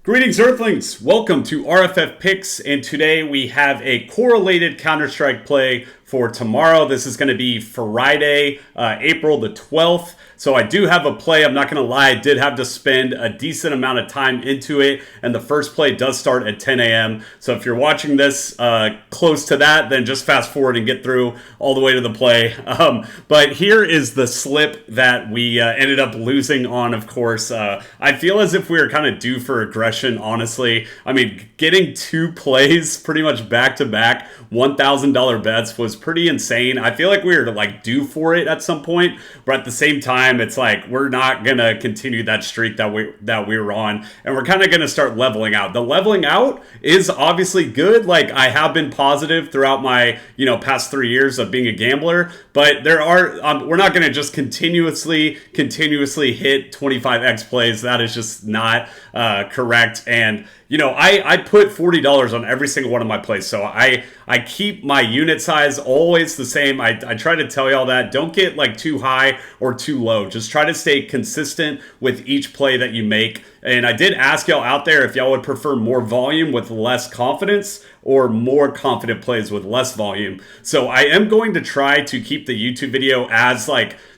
Greetings, Earthlings! Welcome to RFF Picks, and today we have a correlated Counter-Strike play for tomorrow. This is going to be Friday, April the 12th. So I do have a play. I'm not going to lie, I did have to spend a decent amount of time into it, and the first play does start at 10 a.m. So if you're watching this close to that, then just fast forward and get through all the way to the play. But here is the slip that we ended up losing on, of course. I feel as if we were kind of due for aggression, honestly. I mean, getting two plays pretty much back-to-back $1,000 bets was pretty insane. I feel like we were due for it at some point, but at the same time, it's like we're not gonna continue that streak that we were on, and we're kind of gonna start leveling out. The leveling out is obviously good. Like, I have been positive throughout my past 3 years of being a gambler, but there are we're not gonna just continuously hit 25x plays. That is just not correct. And I put $40 on every single one of my plays, so I keep my unit size always the same. I try to tell y'all that. Don't get too high or too low. Just try to stay consistent with each play that you make. And I did ask y'all out there if y'all would prefer more volume with less confidence or more confident plays with less volume. So I am going to try to keep the YouTube video as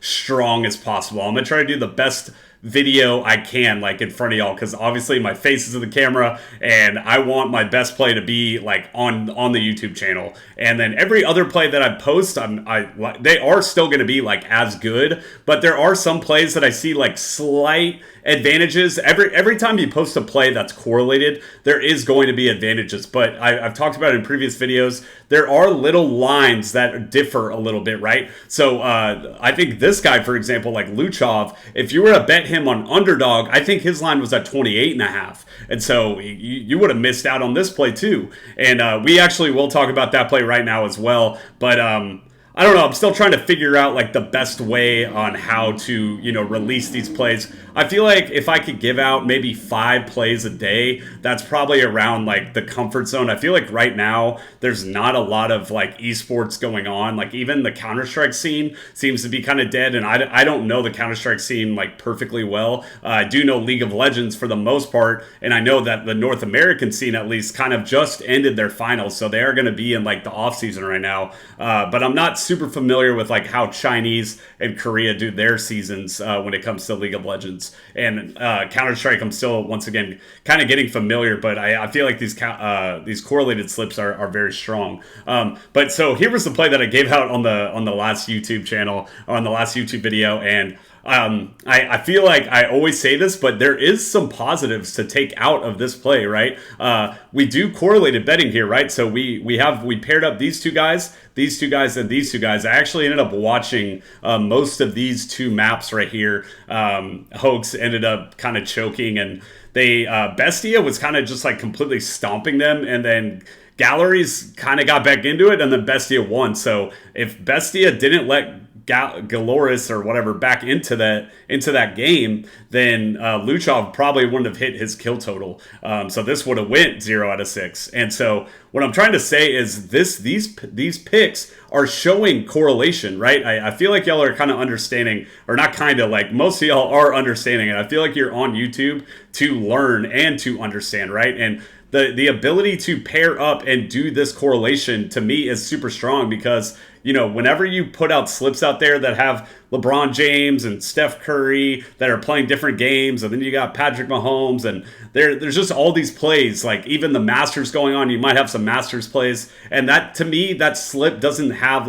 strong as possible. I'm gonna try to do the best video I can in front of y'all, because obviously my face is in the camera and I want my best play to be on the YouTube channel. And then every other play that I post, they are still going to be as good, but there are some plays that I see slight advantages. Every time you post a play that's correlated, there is going to be advantages, but I've talked about it in previous videos. There are little lines that differ a little bit, right? So I think this guy, for example, Luchov, if you were to bet him on underdog, I think his line was at 28.5, and so you would have missed out on this play too. And we actually will talk about that play right now as well, but I don't know. I'm still trying to figure out the best way on how to, release these plays. I feel like if I could give out maybe 5 plays a day, that's probably around the comfort zone. I feel like right now there's not a lot of esports going on. Even the Counter-Strike scene seems to be kind of dead, and I don't know the Counter-Strike scene perfectly well. I do know League of Legends for the most part, and I know that the North American scene at least kind of just ended their finals, so they are going to be in the off season right now. But I'm not super familiar with how Chinese and Korea do their seasons when it comes to League of Legends. And Counter-Strike, I'm still once again kind of getting familiar, but I feel like these correlated slips are very strong. But so here was the play that I gave out on the last YouTube channel, on the last YouTube video, and I feel like I always say this, but there is some positives to take out of this play, right? We do correlated betting here, right? So we paired up these two guys, and these two guys. I actually ended up watching most of these two maps right here. Hoax ended up kind of choking, and Bestia was kind of just completely stomping them, and then Galleries kind of got back into it, and then Bestia won. So if Bestia didn't let Galoris or whatever back into that game, then Luchov probably wouldn't have hit his kill total. So this would have went 0 out of 6. And so what I'm trying to say is these picks are showing correlation, right? I feel like y'all are kind of understanding, or not kind of, most of y'all are understanding it. I feel like you're on YouTube to learn and to understand, right? And the ability to pair up and do this correlation to me is super strong, because whenever you put out slips out there that have LeBron James and Steph Curry that are playing different games, and then you got Patrick Mahomes, and there's just all these plays, even the Masters going on, you might have some Masters plays, and that, to me, that slip doesn't have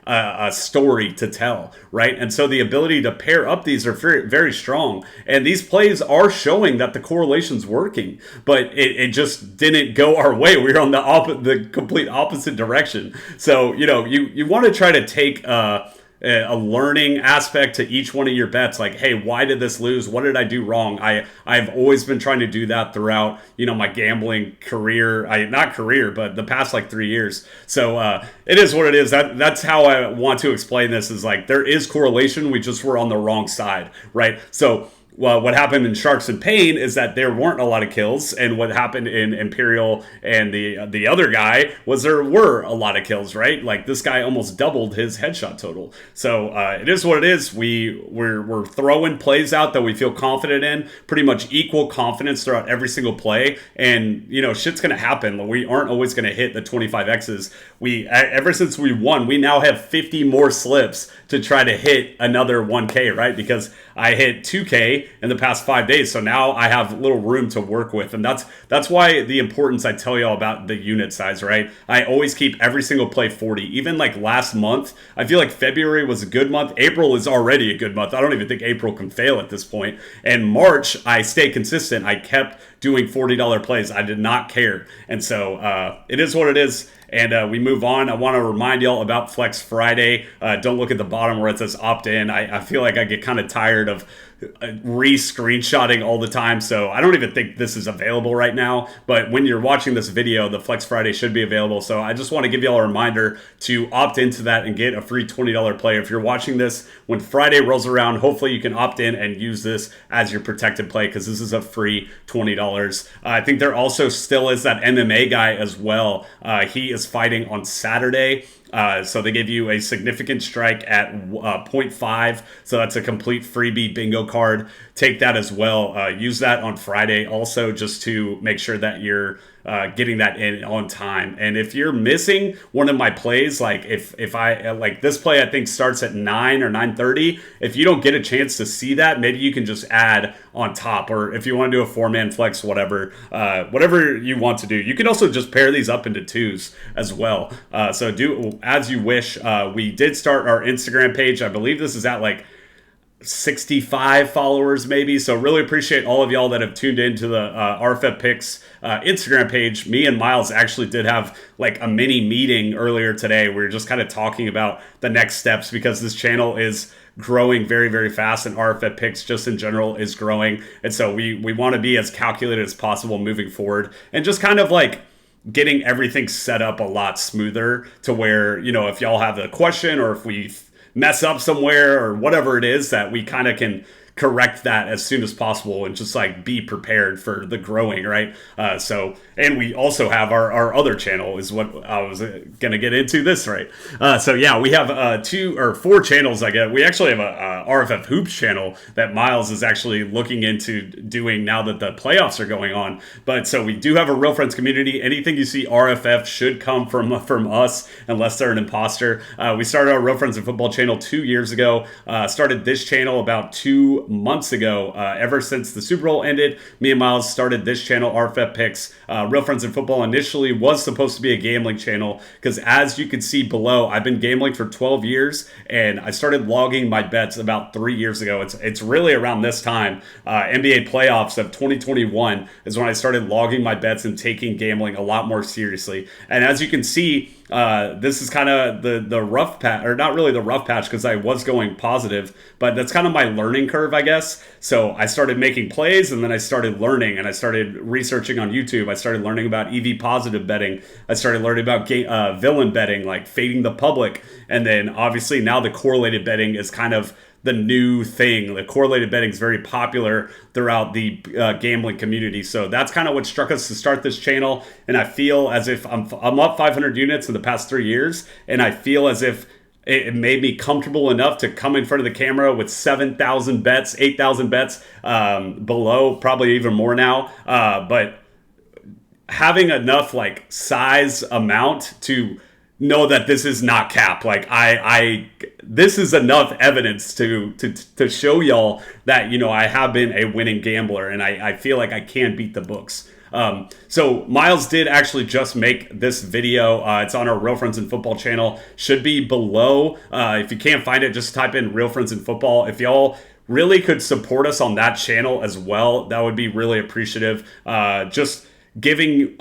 a story to tell, right? And so the ability to pair up these are very, very strong, and these plays are showing that the correlation's working, but it just didn't go our way. We were on the complete opposite direction. So you want to try to take a learning aspect to each one of your bets. Hey, why did this lose? What did I do wrong? I've always been trying to do that throughout my gambling career. Not career, but the past 3 years. So it is what it is. That's how I want to explain this, is there is correlation. We just were on the wrong side, right? So well, what happened in Sharks in Pain is that there weren't a lot of kills, and what happened in Imperial and the other guy was there were a lot of kills, right? Like this guy almost doubled his headshot total. So it is what it is. We're throwing plays out that we feel confident in, pretty much equal confidence throughout every single play, and shit's gonna happen. We aren't always gonna hit the 25x's. Ever since we won, we now have 50 more slips to try to hit another 1K, right? Because I hit 2K in the past 5 days, so now I have little room to work with, and that's why the importance I tell y'all about the unit size, right? I always keep every single play 40. Even like last month, I feel like February was a good month. April is already a good month. I don't even think April can fail at this point. And March, I stayed consistent. I kept doing $40 plays. I did not care, and so it is what it is. And we move on. I want to remind y'all about Flex Friday. Don't look at the bottom where it says opt in. I feel like I get kind of tired of re-screenshotting all the time, so I don't even think this is available right now. But when you're watching this video, the Flex Friday should be available. So I just want to give y'all a reminder to opt into that and get a free $20 play. If you're watching this when Friday rolls around, hopefully you can opt in and use this as your protected play, because this is a free $20. I think there also still is that MMA guy as well. He is fighting on Saturday. So they give you a significant strike at 0.5. So that's a complete freebie bingo card. Take that as well. Use that on Friday also, just to make sure that you're getting that in on time. And if you're missing one of my plays, like if I like this play, I think starts at 9 or 9:30. If you don't get a chance to see that, maybe you can just add on top, or if you want to do a 4-man flex, whatever you want to do. You can also just pair these up into twos as well. So do as you wish. We did start our Instagram page. I believe this is at like 65 followers maybe, so really appreciate all of y'all that have tuned into the RFF Picks Instagram page. Me and Miles actually did have like a mini meeting earlier today. We were just kind of talking about the next steps, because this channel is growing very, very fast, and RFF Picks just in general is growing, and so we want to be as calculated as possible moving forward, and just kind of like getting everything set up a lot smoother, to where, if y'all have a question, or if we mess up somewhere or whatever it is, that we kind of can correct that as soon as possible, and just like be prepared for the growing, right? And we also have our other channel, is what I was gonna get into this, right? So yeah, we have 2 or 4 channels. We actually have a RFF Hoops channel that Miles is actually looking into doing now that the playoffs are going on. But so we do have a Real Friends community. Anything you see RFF should come from us, unless they're an imposter. We started our Real Friends in Football channel 2 years ago. Started this channel about 2 months ago. Ever since the Super Bowl ended, me and Miles started this channel, RFF Picks. Real Friends in Football initially was supposed to be a gambling channel, because as you can see below, I've been gambling for 12 years, and I started logging my bets about 3 years ago. It's really around this time, NBA playoffs of 2021 is when I started logging my bets and taking gambling a lot more seriously. And as you can see, this is kind of the rough patch, or not really the rough patch, because I was going positive, but that's kind of my learning curve, I guess. So I started making plays, and then I started learning, and I started researching on YouTube. I started learning about EV positive betting. I started learning about villain betting, like fading the public. And then obviously now the correlated betting is kind of the new thing. The correlated betting is very popular throughout the gambling community. So that's kind of what struck us to start this channel. And I feel as if I'm up 500 units in the past 3 years. And I feel as if it made me comfortable enough to come in front of the camera with 7,000 bets, 8,000 bets below, probably even more now. But having enough like size amount to know that this is not cap. Like this is enough evidence to show y'all that, I have been a winning gambler, and I feel like I can beat the books. So Miles did actually just make this video. It's on our Real Friends in Football channel. Should be below. If you can't find it, just type in Real Friends in Football. If y'all really could support us on that channel as well, that would be really appreciative. Just giving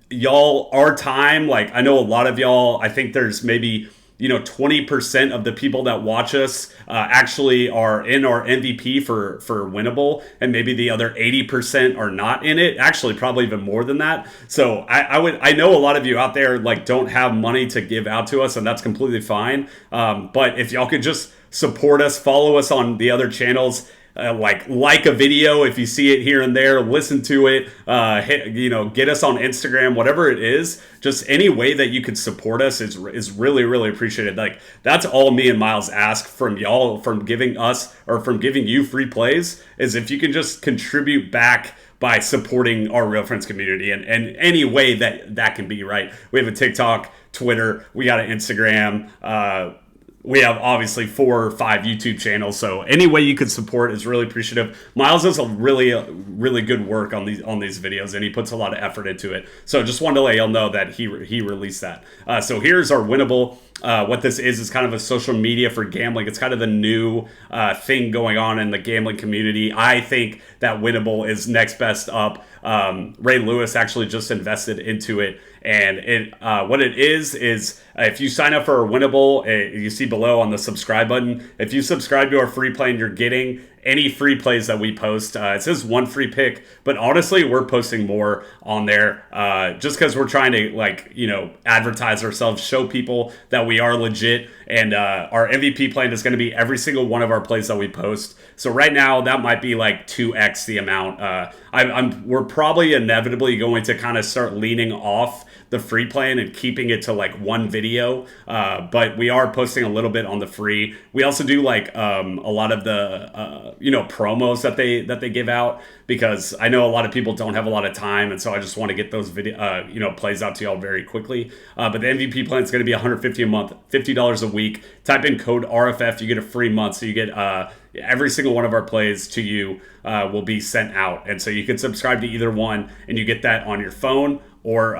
y'all our time. Like, I know a lot of y'all, I think there's maybe 20% of the people that watch us actually are in our MVP for Winnable, and maybe the other 80% are not in it. Actually, probably even more than that. So I know a lot of you out there like don't have money to give out to us, and that's completely fine. But if y'all could just support us, follow us on the other channels. like a video if you see it here and there, listen to it, get us on Instagram, whatever it is. Just any way that you could support us is really, really appreciated. Like, that's all me and Miles ask from y'all, from giving us or from giving you free plays, is if you can just contribute back by supporting our Real Friends community and any way that can be, right? We have a TikTok, Twitter, we got an Instagram, we have obviously 4 or 5 YouTube channels, so any way you could support is really appreciative. Miles does a really good work on these videos, and he puts a lot of effort into it. So just wanted to let y'all know that he released that. So here's our Winnable. What this is kind of a social media for gambling. It's kind of the new thing going on in the gambling community. I think that Winnable is next best up. Ray Lewis actually just invested into it, and what it is if you sign up for a Winnable, you see below on the subscribe button, if you subscribe to our free plan, you're getting any free plays that we post. It says 1 free pick, but honestly, we're posting more on there just because we're trying to advertise ourselves, show people that we are legit, and our MVP plan is going to be every single one of our plays that we post. So right now, that might be like 2x the amount. We're probably inevitably going to kind of start leaning off the free plan and keeping it to like 1 video, but we are posting a little bit on the free. We also do like a lot of the promos that they give out, because I know a lot of people don't have a lot of time, and so I just want to get those video plays out to y'all very quickly. But the MVP plan is going to be $150 a month, $50 a week. Type in code RFF, you get a free month, so you get every single one of our plays to you will be sent out, and so you can subscribe to either one, and you get that on your phone or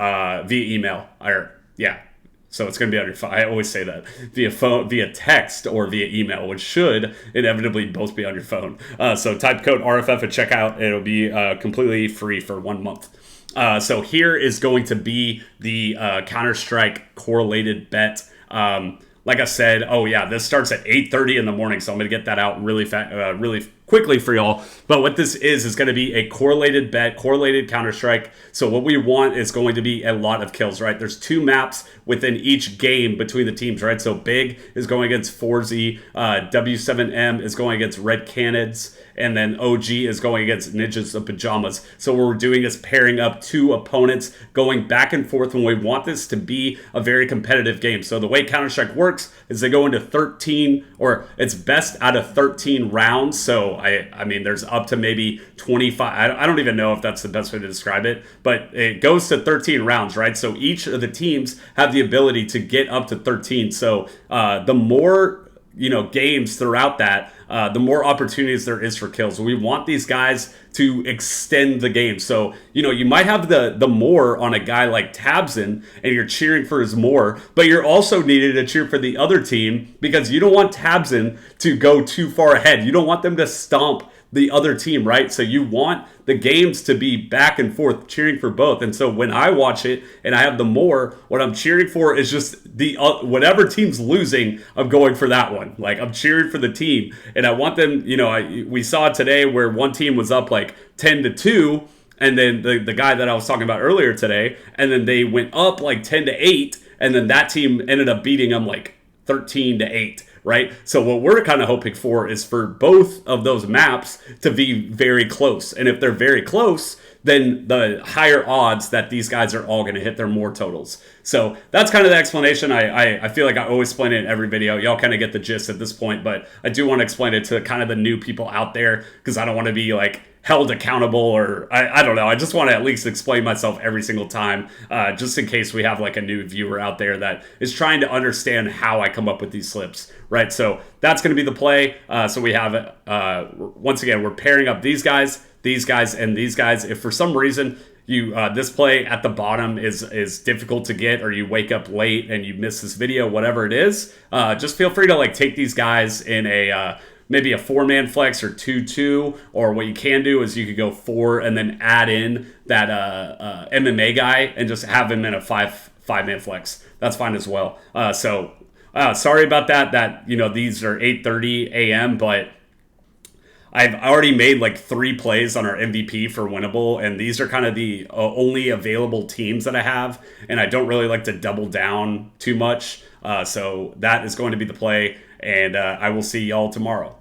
via email. So it's going to be on your phone. I always say that, via phone, via text, or via email, which should inevitably both be on your phone. So type code RFF at checkout. It'll be completely free for 1 month. So here is going to be the Counter-Strike correlated bet. Like I said, this starts at 8:30 in the morning, so I'm going to get that out really quickly for y'all. But what this is going to be a correlated bet, correlated Counter-Strike. So what we want is going to be a lot of kills, right? There's 2 maps within each game between the teams, right? So Big is going against 4Z, W7M is going against Red Canids, and then OG is going against Ninjas of Pajamas. So what we're doing is pairing up 2 opponents, going back and forth, and we want this to be a very competitive game. So the way Counter-Strike works is they go into 13, or it's best out of 13 rounds. So I mean, there's up to maybe 25. I don't even know if that's the best way to describe it, but it goes to 13 rounds, right? So each of the teams have the ability to get up to 13. So the more games throughout that, the more opportunities there is for kills. We want these guys to extend the game. So, you might have the more on a guy like Tabson, and you're cheering for his more, but you're also needed to cheer for the other team, because you don't want Tabson to go too far ahead. You don't want them to stomp the other team, right? So you want the games to be back and forth, cheering for both. And so when I watch it and I have the more, what I'm cheering for is just the whatever team's losing, I'm going for that one. Like, I'm cheering for the team, and I want them. We saw today where one team was up like 10-2, and then the guy that I was talking about earlier today, and then they went up like 10-8, and then that team ended up beating them like 13-8. Right? So what we're kind of hoping for is for both of those maps to be very close. And if they're very close, then the higher odds that these guys are all going to hit their more totals. So that's kind of the explanation. I feel like I always explain it in every video. Y'all kind of get the gist at this point, but I do want to explain it to kind of the new people out there, because I don't want to be like held accountable, or I don't know. I just want to at least explain myself every single time, just in case we have like a new viewer out there that is trying to understand how I come up with these slips, right? So that's going to be the play. So we have, once again, we're pairing up these guys, and these guys. If for some reason you this play at the bottom is difficult to get, or you wake up late and you miss this video, whatever it is, just feel free to like take these guys in a maybe a 4-man flex or 2-2, or what you can do is you could go 4 and then add in that MMA guy and just have him in a 5-man flex. That's fine as well. Sorry about that. These are 8:30 a.m., but I've already made like 3 plays on our MVP for Winnable, and these are kind of the only available teams that I have, and I don't really like to double down too much. So that is going to be the play, and I will see y'all tomorrow.